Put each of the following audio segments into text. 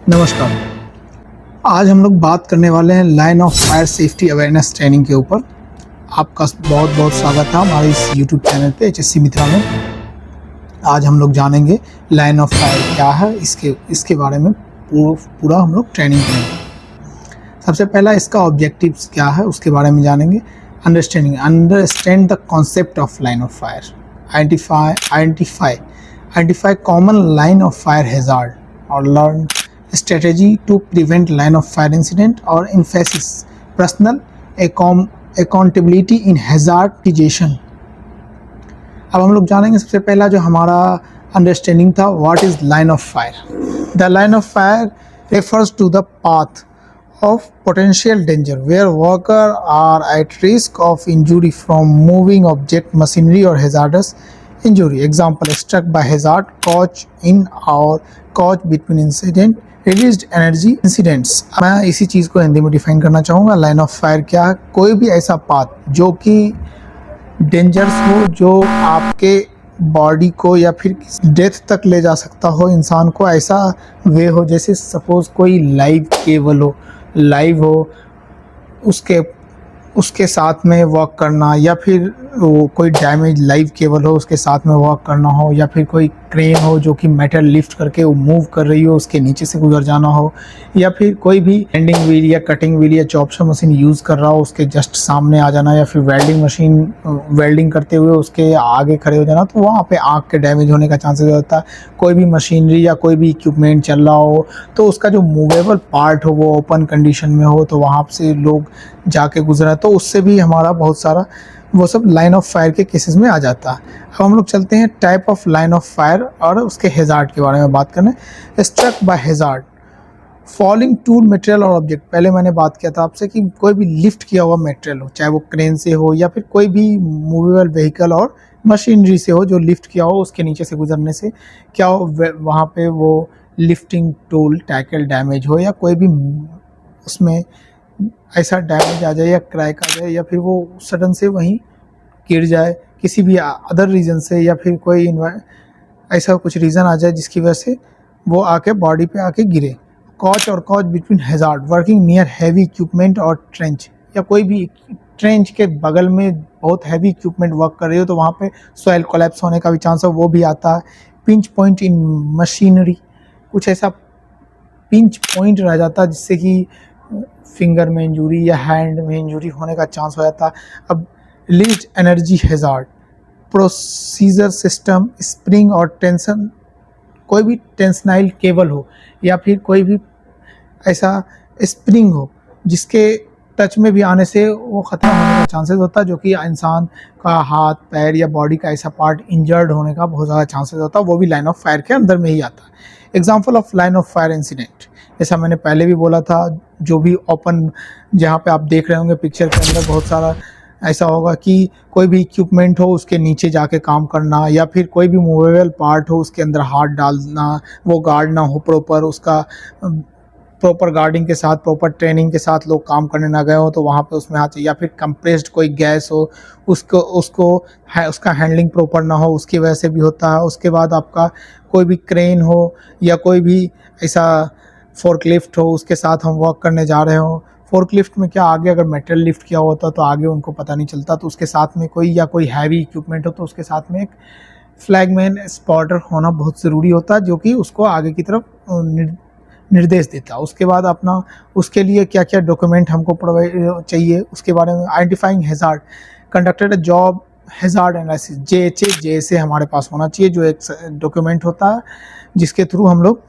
नमस्कार। आज हम लोग बात करने वाले हैं line of fire safety awareness training के ऊपर। आपका बहुत बहुत स्वागत है हमारे इस यूट्यूब चैनल पे HSC मित्रा में। आज हम लोग जानेंगे लाइन ऑफ फायर क्या है, इसके बारे में पूरा हम लोग ट्रेनिंग करेंगे। सबसे पहला इसका ऑब्जेक्टिव्स क्या है उसके बारे में जानेंगे। Understand the concept of line of fire. Identify common line of fire hazard और learn strategy to prevent line of fire incident or emphasis personal accountability in hazard mitigation। अब हम लोग जानेंगे सबसे पहला जो हमारा अंडरस्टैंडिंग था, what is line of fire. The line of fire refers to the path of potential danger where workers are at risk of injury from moving object, machinery or hazardous injury। Example, struck by hazard, caught in or caught between incident, released energy incidents. मैं इसी चीज़ को हिंदी में define करना चाहूँगा। Line of fire क्या है? कोई भी ऐसा पाथ जो कि डेंजर्स हो, जो आपके बॉडी को या फिर डेथ तक ले जा सकता हो इंसान को, ऐसा वे हो जैसे सपोज कोई लाइव केबल हो उसके साथ में वॉक करना, या फिर वो कोई डैमेज लाइव केबल हो उसके साथ में वॉक करना हो, या फिर कोई क्रेन हो जो कि मेटल लिफ्ट करके वो मूव कर रही हो उसके नीचे से गुजर जाना हो, या फिर कोई भी एंडिंग व्हील या कटिंग व्हील या चॉप्सर मशीन यूज़ कर रहा हो उसके जस्ट सामने आ जाना, या फिर वेल्डिंग मशीन वेल्डिंग करते हुए उसके आगे खड़े हो जाना, तो वहाँ पे आँख के डैमेज होने का चांसेस होता है। कोई भी मशीनरी या कोई भी इक्विपमेंट चल रहा हो तो उसका जो मूवेबल पार्ट हो वो ओपन कंडीशन में हो तो वहाँ से लोग जाके गुजरा, तो उससे भी हमारा बहुत सारा वो सब लाइन ऑफ फायर के केसेस में आ जाता है। अब हम लोग चलते हैं type of line of fire और उसके हैजार्ड के बारे में बात करने। Struck by hazard, falling tool material और ऑब्जेक्ट। पहले मैंने बात किया था आपसे कि कोई भी लिफ्ट किया हुआ मटेरियल हो, चाहे वो क्रेन से हो या फिर कोई भी मूवेबल व्हीकल और मशीनरी से हो जो लिफ्ट किया हो, उसके नीचे से गुजरने से क्या हो, वहाँ पे वो लिफ्टिंग टूल टैकल डैमेज हो या कोई भी उसमें ऐसा डैमेज आ जाए या क्रैक आ जाए या फिर वो सडन से वहीं गिर जाए किसी भी अदर रीज़न से, या फिर कोई ऐसा कुछ रीज़न आ जाए जिसकी वजह से वो आके बॉडी पे आके गिरे। कॉच और कॉच between hazard, working near heavy equipment और ट्रेंच, या कोई भी ट्रेंच के बगल में बहुत हैवी इक्विपमेंट वर्क कर रही हो तो वहाँ पे सॉइल कोलैप्स होने का भी चांस है, वो भी आता है। पिंच पॉइंट इन मशीनरी, कुछ ऐसा पिंच पॉइंट रह जाता है जिससे कि फिंगर में इंजरी या हैंड में इंजरी होने का चांस हो जाता है। अब released energy hazard, procedure system, spring और टेंशन, कोई भी टेंशनाइल केबल हो या फिर कोई भी ऐसा स्प्रिंग हो जिसके टच में भी आने से वो ख़त्म होने का चांसेस होता है, जो कि इंसान का हाथ पैर या बॉडी का ऐसा पार्ट इंजर्ड होने का बहुत ज़्यादा चांसेस होता है, वो भी लाइन ऑफ फायर के अंदर में ही आता है। Example of line of fire incident, जैसा मैंने पहले भी बोला था, जो भी ओपन जहाँ पे आप देख रहे होंगे पिक्चर के अंदर बहुत सारा ऐसा होगा कि कोई भी इक्विपमेंट हो उसके नीचे जाके काम करना, या फिर कोई भी मूवेबल पार्ट हो उसके अंदर हाथ डालना, वो गार्ड ना हो प्रॉपर, उसका प्रॉपर गार्डिंग के साथ प्रॉपर ट्रेनिंग के साथ लोग काम करने ना गए हो तो वहाँ पे उसमें हाथ, या फिर कंप्रेस्ड कोई गैस हो उसका हैंडलिंग प्रॉपर ना हो उसकी वजह से भी होता है। उसके बाद आपका कोई भी क्रेन हो या कोई भी ऐसा फोर्कलिफ्ट हो उसके साथ हम वर्क करने जा रहे हो, फोर्कलिफ्ट में क्या आगे अगर मेटल लिफ्ट किया होता तो आगे उनको पता नहीं चलता, तो उसके साथ में कोई हैवी इक्विपमेंट हो तो उसके साथ में एक फ्लैगमैन स्पॉटर होना बहुत ज़रूरी होता है जो कि उसको आगे की तरफ निर्देश देता है। उसके बाद अपना उसके लिए क्या क्या डॉक्यूमेंट हमको प्रोवाइड चाहिए उसके बारे में। Identifying hazard, conducted a job hazard analysis, JHA हमारे पास होना चाहिए, जो एक डॉक्यूमेंट होता है जिसके थ्रू हम लोग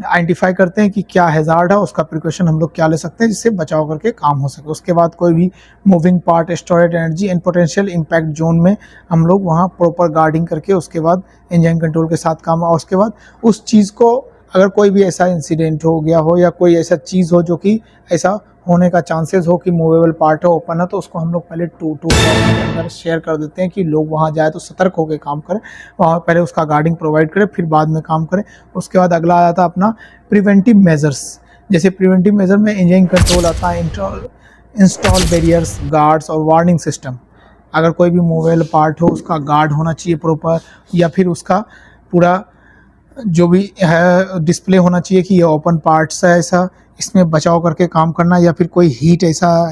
आइडेंटिफाई करते हैं कि क्या हैजार्ड है, उसका प्रिकॉशन हम लोग क्या ले सकते हैं जिससे बचाव करके काम हो सके। उसके बाद कोई भी moving part, storage energy and potential impact zone में हम लोग वहाँ प्रॉपर गार्डिंग करके उसके बाद इंजन कंट्रोल के साथ काम, और उसके बाद उस चीज़ को अगर कोई भी ऐसा इंसिडेंट हो गया हो या कोई ऐसा चीज़ हो जो कि ऐसा होने का चांसेस हो कि मूवेबल पार्ट है ओपन है, तो उसको हम लोग पहले टू के अंदर शेयर कर देते हैं कि लोग वहाँ जाए तो सतर्क होकर काम करें, वहाँ पहले उसका गार्डिंग प्रोवाइड करें फिर बाद में काम करें। उसके बाद अगला आ जाता है अपना प्रिवेंटिव मेजर्स। जैसे प्रिवेंटिव मेजर में इंजन कंट्रोल आता है, इंस्टॉल बैरियर्स, गार्ड्स और वार्निंग सिस्टम। अगर कोई भी मूवेबल पार्ट हो उसका गार्ड होना चाहिए प्रॉपर, या फिर उसका पूरा जो भी है डिस्प्ले होना चाहिए कि ये ओपन पार्ट्स है, ऐसा इसमें बचाव करके काम करना, या फिर कोई हीट ऐसा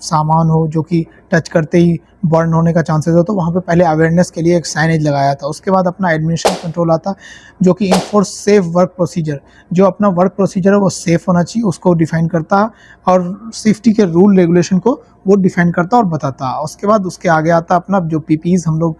सामान हो जो कि टच करते ही बर्न होने का चांसेस हो, तो वहाँ पे पहले अवेयरनेस के लिए एक साइनेज लगाया था। उसके बाद अपना एडमिनिस्ट्रेशन कंट्रोल आता जो कि इन्फोर्स सेफ वर्क प्रोसीजर, जो अपना वर्क प्रोसीजर है वो सेफ होना चाहिए, उसको डिफाइन करता और सेफ्टी के रूल रेगुलेशन को वो डिफाइन करता और बताता। उसके बाद उसके आगे आता अपना जो पीपीज हम लोग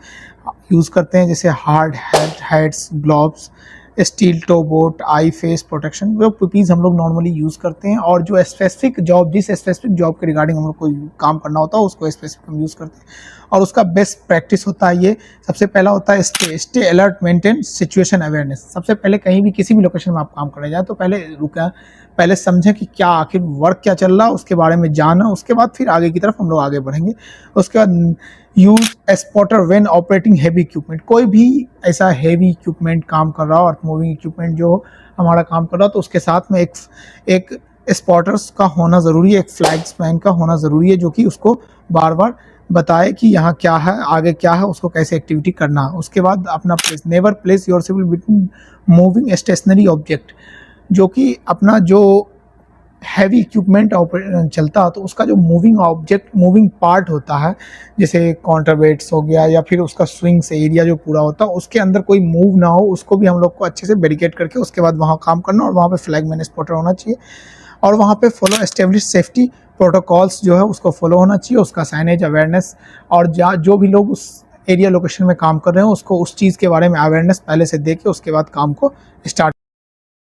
यूज़ करते हैं, जैसे hard heads, gloves, steel toe boot, eye face protection, वो पीपीज हम लोग नॉर्मली यूज़ करते हैं। और जो स्पेसिफिक जॉब, जिस स्पेसिफिक जॉब के रिगार्डिंग हम लोग को काम करना होता है उसको स्पेसिफिक हम यूज़ करते हैं। और उसका बेस्ट प्रैक्टिस होता है ये, सबसे पहला होता है stay alert, maintain situation awareness. सबसे पहले कहीं भी किसी भी लोकेशन में आप काम करने जाए तो पहले रुका, पहले समझें कि क्या आखिर वर्क क्या चल रहा है, उसके बारे में जाना, उसके बाद फिर आगे की तरफ हम लोग आगे बढ़ेंगे। उसके बाद use spotter when operating heavy equipment, कोई भी ऐसा हेवी इक्विपमेंट काम कर रहा हो, अर्थ मूविंग इक्विपमेंट जो हमारा काम कर रहा हो, तो उसके साथ में एक स्पॉटर्स का होना ज़रूरी है, एक फ्लैग्समैन का होना ज़रूरी है जो कि उसको बार बार बताए कि यहाँ क्या है, आगे क्या है, उसको कैसे एक्टिविटी करना है। उसके बाद अपना place, never place yourself between moving stationary object, जो कि अपना जो हैवी इक्विपमेंट चलता है तो उसका जो मूविंग ऑब्जेक्ट, मूविंग पार्ट होता है, जैसे काउंटरवेट्स हो गया या फिर उसका स्विंग्स एरिया जो पूरा होता है, उसके अंदर कोई मूव ना हो, उसको भी हम लोग को अच्छे से बैरिकेड करके उसके बाद वहाँ काम करना, और वहाँ पे फ्लैगमैन स्पॉटर होना चाहिए, और वहाँ पे फॉलो एस्टेब्लिश सेफ्टी प्रोटोकॉल्स जो है उसको फॉलो होना चाहिए, उसका साइनेज अवेयरनेस, और जो भी लोग उस एरिया लोकेशन में काम कर रहे हैं उसको उस चीज़ के बारे में अवेयरनेस पहले से दे के उसके बाद काम को स्टार्ट